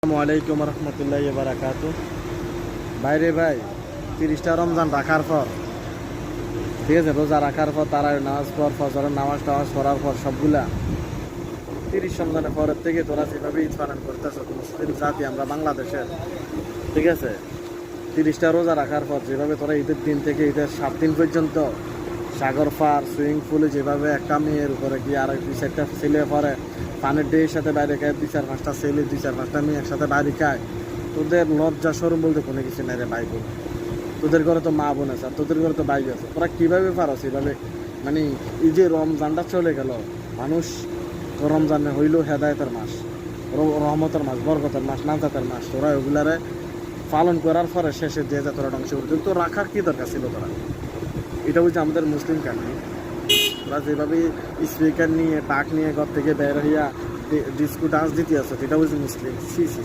আসসালামু আলাইকুম রহমতুল্লাহি বারাকাতু। বাইরে ভাই 30টা রমজান রাখার পর, ঠিক আছে, রোজা রাখার পর তারাই নামাজ পর ফজরের নামাজ টামাজ পড়ার পর সবগুলা 30 রমজানের পরের থেকে তোরা যেভাবে ঈদ পালন করতেছ মুসলিম জাতি আমরা বাংলাদেশের, ঠিক আছে, 30টা রোজা রাখার পর যেভাবে তোরা ঈদের দিন থেকে ঈদের 7 দিন পর্যন্ত সাগর পার সুইমিং পুলে যেভাবে একটা মেয়ের উপরে গিয়ে আর 2-4টা ছেলে পরে পানির ডেয়ের সাথে বাইরে খায়, 2-4-5টা ছেলে 2-4-5টা মেয়ে একসাথে বাইরে খায়, তোদের লজ্জা সরম বলতে কোনো কিছু নাই রে ভাই বোন। তোদের ঘরে তো মা বোন আছে আর তোদের ঘরে তো ভাই আছে, তোরা কীভাবে পারো সেভাবে? মানে এই যে রমজানটা চলে গেল, মানুষ রমজানে হইল হেদায়তের মাস, রহমতের মাস, বরকতের মাস, নাজাতের মাস, তোরা ওগুলারে পালন করার পরে শেষে যে যা তোরা ধ্বংস করতে তো রাখার কী দরকার ছিল তোরা? এটা হচ্ছে আমাদের মুসলিম কান্ট্রি। ওরা যেভাবে স্পিকার নিয়ে টাক নিয়ে ঘর থেকে বের হইয়া ডিস্কো ডান্স দিতে আসে, এটা হচ্ছে মুসলিম। C C